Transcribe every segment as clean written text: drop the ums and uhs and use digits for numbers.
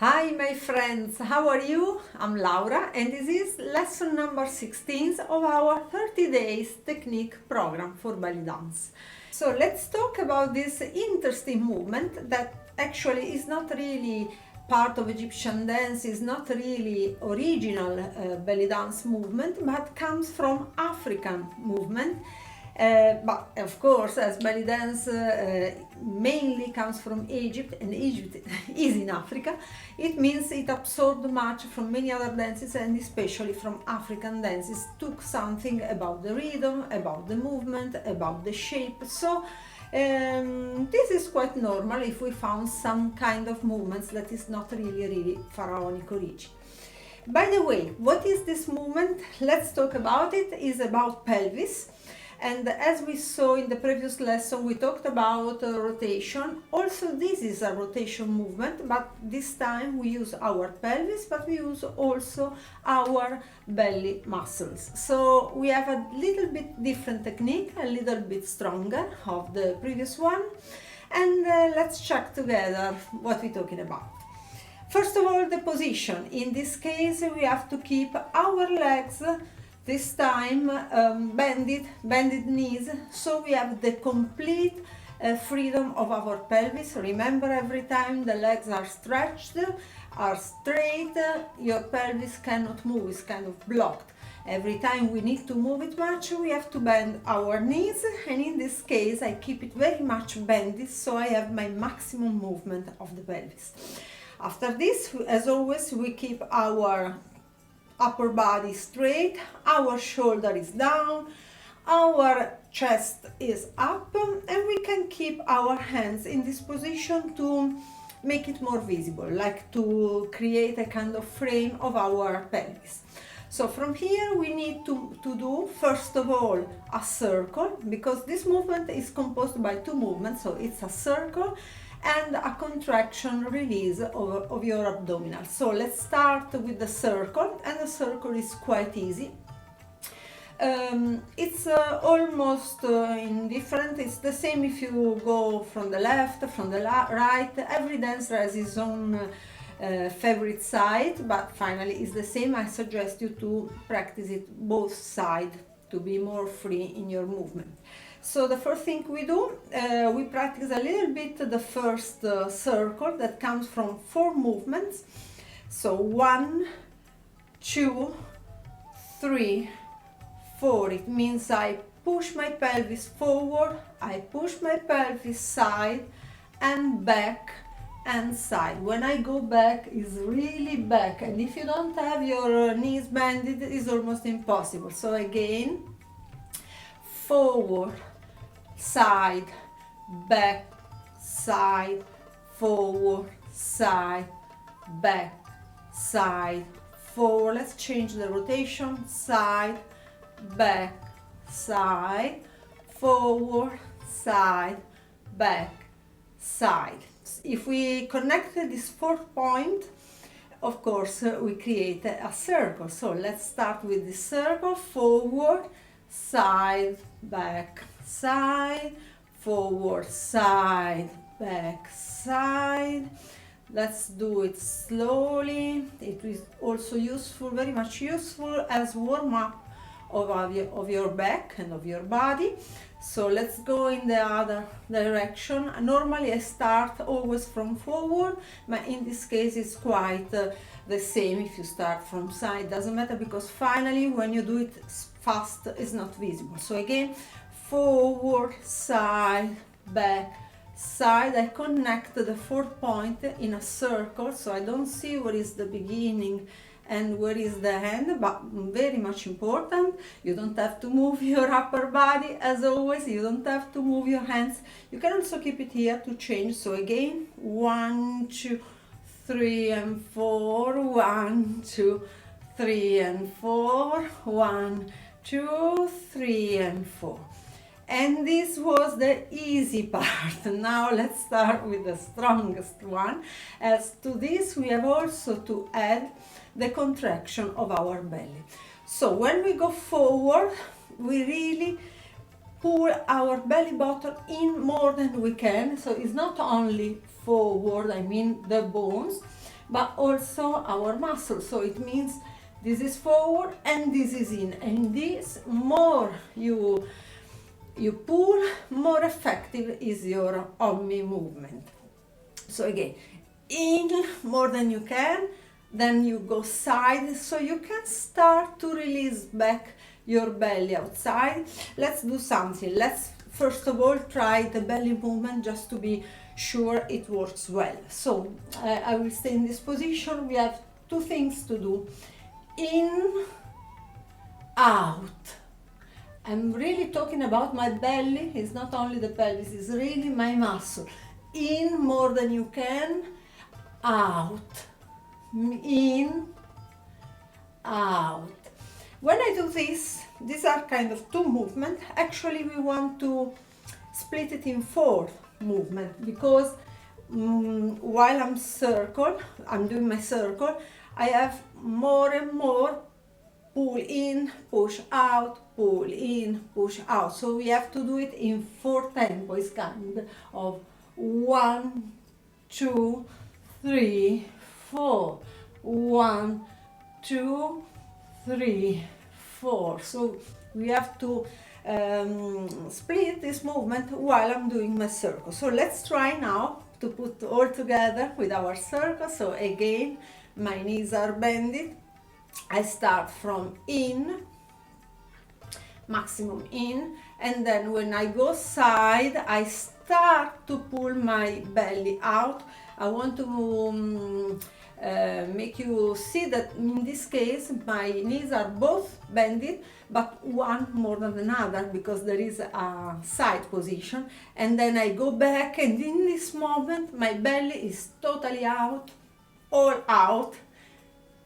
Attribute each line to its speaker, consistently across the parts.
Speaker 1: Hi my friends, how are you? I'm Laura and this is lesson number 16 of our 30 days technique program for belly dance. So let's talk about this interesting movement that actually is not really part of Egyptian dance, is not really original belly dance movement, but comes from African movement. But of course, as belly dance mainly comes from Egypt, and Egypt is in Africa, it means it absorbed much from many other dances, and especially from African dances, took something about the rhythm, about the movement, about the shape. So this is quite normal if we found some kind of movements that is not really pharaonic origin. By the way, what is this movement? Let's talk about it. It's about pelvis. And as we saw in the previous lesson, we talked about rotation. Also, this is a rotation movement, but this time we use our pelvis, but we use also our belly muscles. So we have a little bit different technique, a little bit stronger of the previous one. And let's check together what we're talking about. First of all, the position. In this case, we have to keep our legs this time bended knees, so we have the complete freedom of our pelvis. Remember, every time the legs are stretched, are straight, your pelvis cannot move, it's kind of blocked. Every time we need to move it much, we have to bend our knees, and in this case I keep it very much bended, so I have my maximum movement of the pelvis. After this, as always, we keep our upper body straight, our shoulder is down, our chest is up, and we can keep our hands in this position to make it more visible, like to create a kind of frame of our pelvis. So from here we need to do, first of all, a circle, because this movement is composed by two movements, so it's a circle and a contraction release of your abdominal. So let's start with the circle, and the circle is quite easy. It's almost indifferent. It's the same if you go from the left, from the right. Every dancer has his own favorite side, but finally it's the same. I suggest you to practice it both sides to be more free in your movement. So the first thing we do, we practice a little bit the first circle that comes from 4 movements. So 1, 2, 3, 4. It means I push my pelvis forward, I push my pelvis side and back and side. When I go back, it's really back, and if you don't have your knees bended, it's almost impossible. So again, forward, side, back, side, forward, side, back, side, forward. Let's change the rotation. Side, back, side, forward, side, back, side. If we connect this 4th point, of course, we create a circle. So let's start with the circle. Forward, side, back, side, forward, side, back, side. Let's do it slowly. It is also useful, very much useful as warm-up of your back and of your body. So let's go in the other direction. Normally I start always from forward, but in this case it's quite the same. If you start from side, doesn't matter, because finally when you do it fast, it's not visible. So again, forward, side, back, side. I connect the 4th point in a circle, so I don't see what is the beginning and where is the end, but very much important. You don't have to move your upper body, as always. You don't have to move your hands. You can also keep it here to change. So again, 1, 2, 3 and 4, 1, 2, 3 and 4, 1, 2, 3 and 4. And this was the easy part. Now let's start with the strongest one. As to this, we have also to add the contraction of our belly. So when we go forward, we really pull our belly button in more than we can. So it's not only forward, I mean the bones, but also our muscles. So it means this is forward and this is in, and this more you pull, more effective is your omni movement. So again, in more than you can, then you go side, so you can start to release back your belly outside. Let's do something. Let's first of all try the belly movement just to be sure it works well. So I will stay in this position. We have two things to do. In, out. I'm really talking about my belly. It's not only the pelvis, it's really my muscle. In more than you can, out, in, out. When I do this, these are kind of two movements. Actually, we want to split it in four movement, because while I'm doing my circle, I have more and more pull in, push out, pull in, push out. So we have to do it in four tempos, kind of 1, 2, 3, 4. 1, 2, 3, 4. So we have to split this movement while I'm doing my circle. So let's try now to put all together with our circle. So again, my knees are bended. I start from in, maximum in, and then when I go side, I start to pull my belly out. I want to make you see that in this case my knees are both bended, but one more than another, because there is a side position, and then I go back, and in this moment my belly is totally out, all out,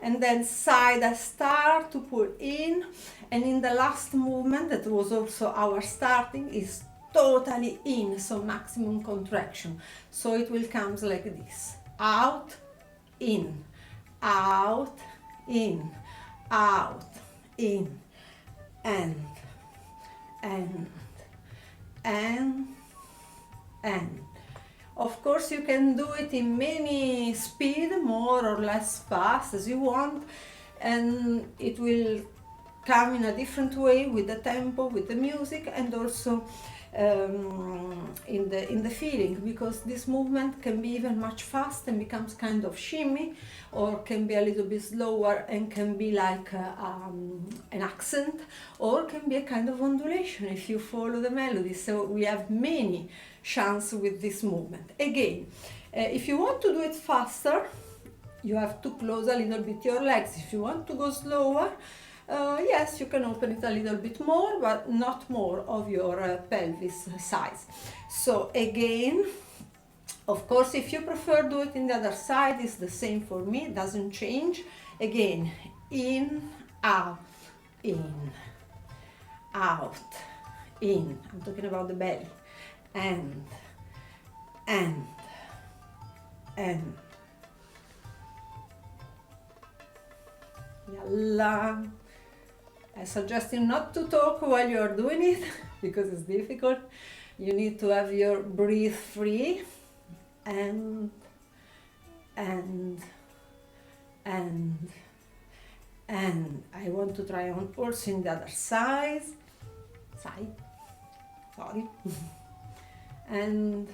Speaker 1: and then side I start to pull in, and in the last movement, that was also our starting, is totally in, so maximum contraction. So it will come like this: out, in, out, in, out, in, and, and. Of course, you can do it in many speed, more or less fast as you want, and it will come in a different way with the tempo, with the music, and also in the feeling, because this movement can be even much fast and becomes kind of shimmy, or can be a little bit slower and can be like an accent, or can be a kind of ondulation if you follow the melody. So we have many chances with this movement. Again, if you want to do it faster, you have to close a little bit your legs. If you want to go slower, yes, you can open it a little bit more, but not more of your pelvis size. So again, of course, if you prefer do it in the other side, it's the same for me, it doesn't change. Again, in, out, in, out, in. I'm talking about the belly. And. Yalla. I suggest you not to talk while you are doing it because it's difficult. You need to have your breath free, and I want to try on also in the other side, sorry, and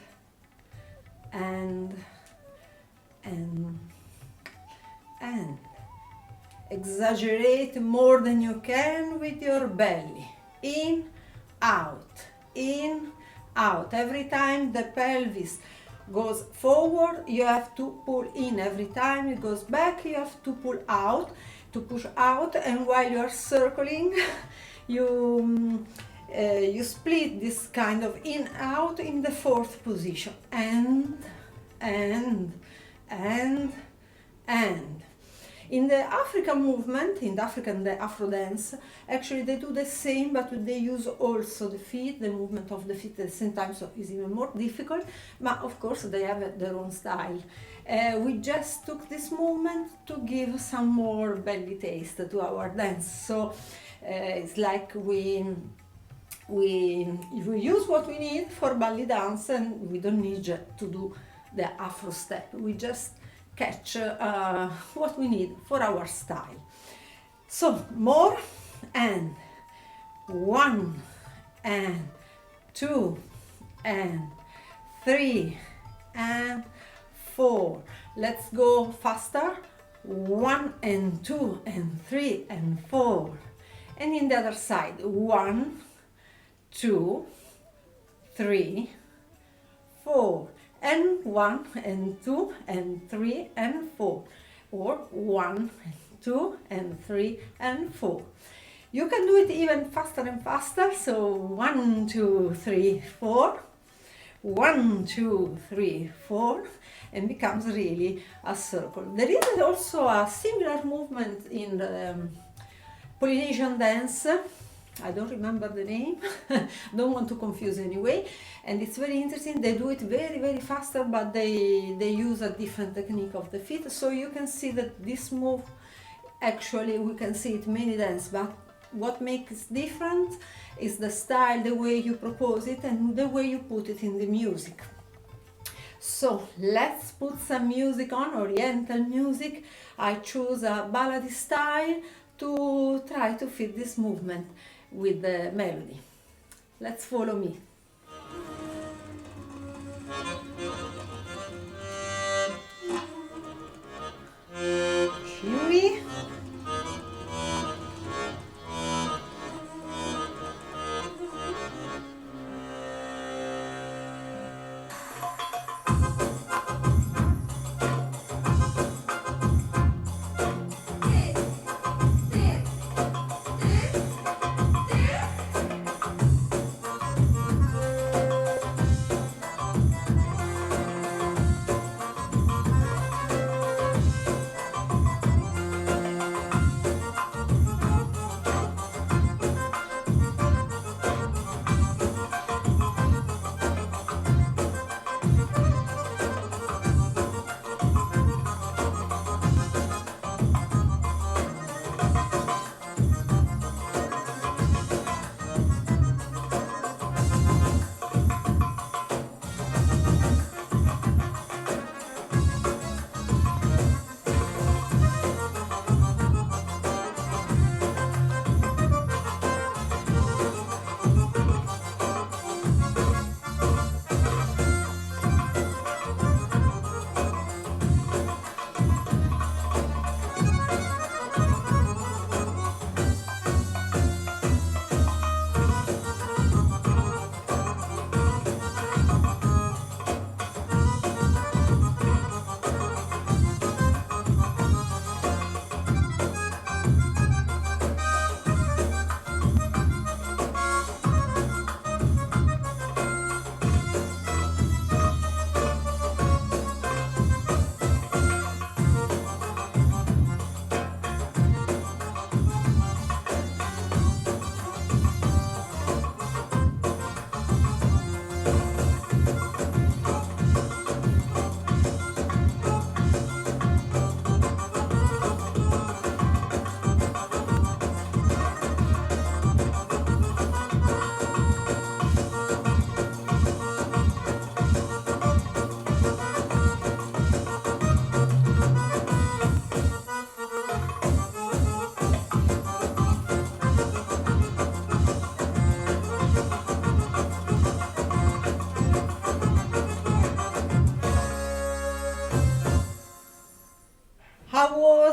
Speaker 1: exaggerate more than you can with your belly. In, out, in, out. Every time the pelvis goes forward, you have to pull in. Every time it goes back, you have to pull out, to push out. And while you are circling, you split this kind of in out in the fourth position. And in the African movement, in the African Afro dance, actually they do the same, but they use also the feet, the movement of the feet at the same time, so it's even more difficult, but of course they have their own style. We just took this movement to give some more belly taste to our dance, so it's like we use what we need for belly dance, and we don't need to do the Afro step. We just catch what we need for our style. So more, and 1 and 2 and 3 and 4. Let's go faster. 1 and 2 and 3 and 4. And in the other side, 1, 2, 3, 4. And 1 and 2 and 3 and 4. Or 1 and 2 and 3 and 4. You can do it even faster and faster. So 1, 2, 3, 4. 1, 2, 3, 4, and becomes really a circle. There is also a similar movement in the Polynesian dance. I don't remember the name, don't want to confuse anyway, and it's very interesting. They do it very, very faster, but they use a different technique of the feet. So you can see that this move, actually we can see it many dances, but what makes it different is the style, the way you propose it, and the way you put it in the music. So let's put some music on, Oriental music. I choose a ballady style to try to fit this movement with the melody. Let's follow me. Huey.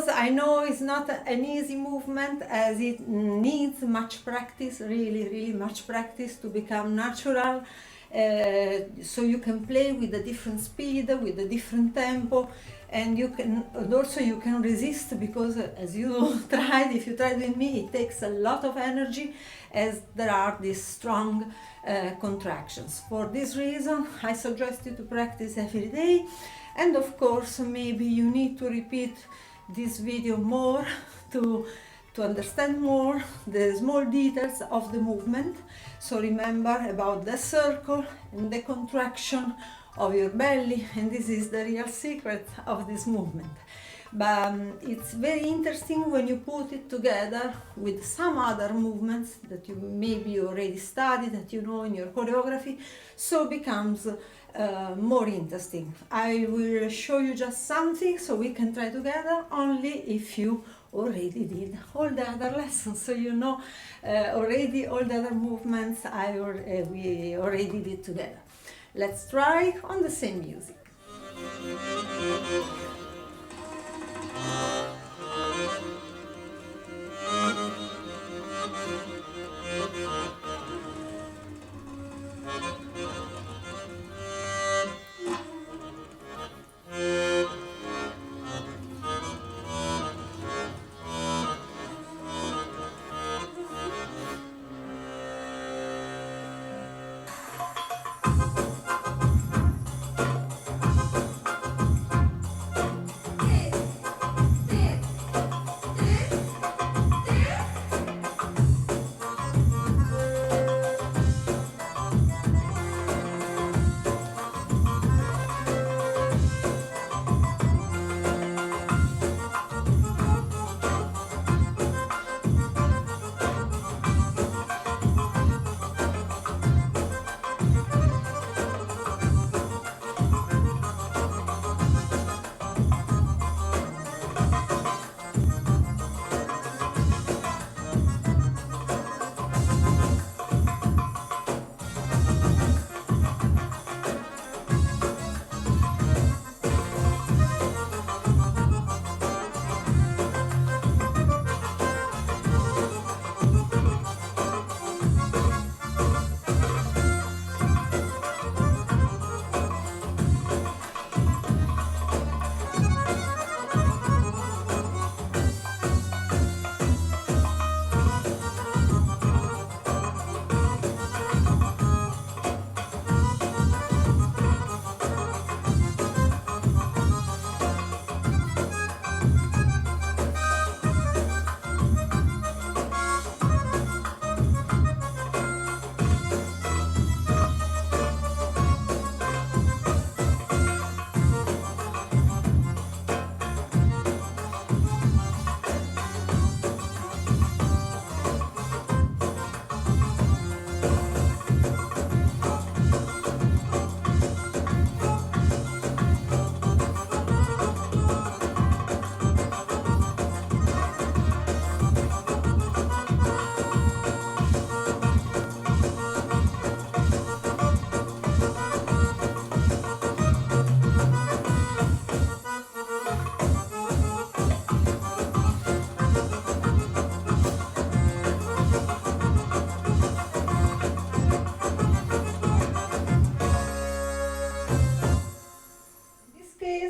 Speaker 1: I know it's not an easy movement, as it needs much practice, really much practice to become natural. So you can play with a different speed, with a different tempo, and you can resist, because as you tried, if you tried with me, it takes a lot of energy, as there are these strong contractions. For this reason, I suggest you to practice every day, and of course maybe you need to repeat this video more to understand more the small details of the movement. So remember about the circle and the contraction of your belly, and this is the real secret of this movement. but it's very interesting when you put it together with some other movements that you maybe already studied, that you know in your choreography, so becomes more interesting. I will show you just something so we can try together, only if you already did all the other lessons, so you know already all the other movements we already did together. Let's try on the same music.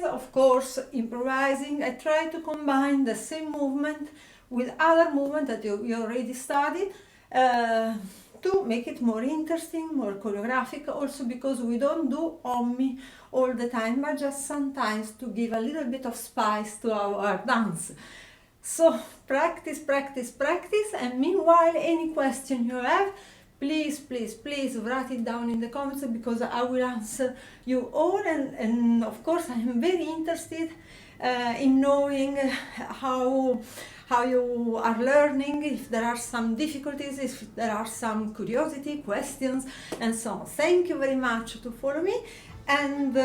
Speaker 1: Of course, improvising, I try to combine the same movement with other movement that you already studied to make it more interesting, more choreographic, also because we don't do ommi all the time, but just sometimes to give a little bit of spice to our dance. So practice, practice, practice, and meanwhile, any question you have, please, please, please write it down in the comments, because I will answer you all, and of course I am very interested in knowing how you are learning, if there are some difficulties, if there are some curiosity, questions, and so on. Thank you very much to follow me, and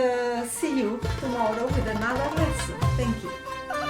Speaker 1: see you tomorrow with another lesson. Thank you.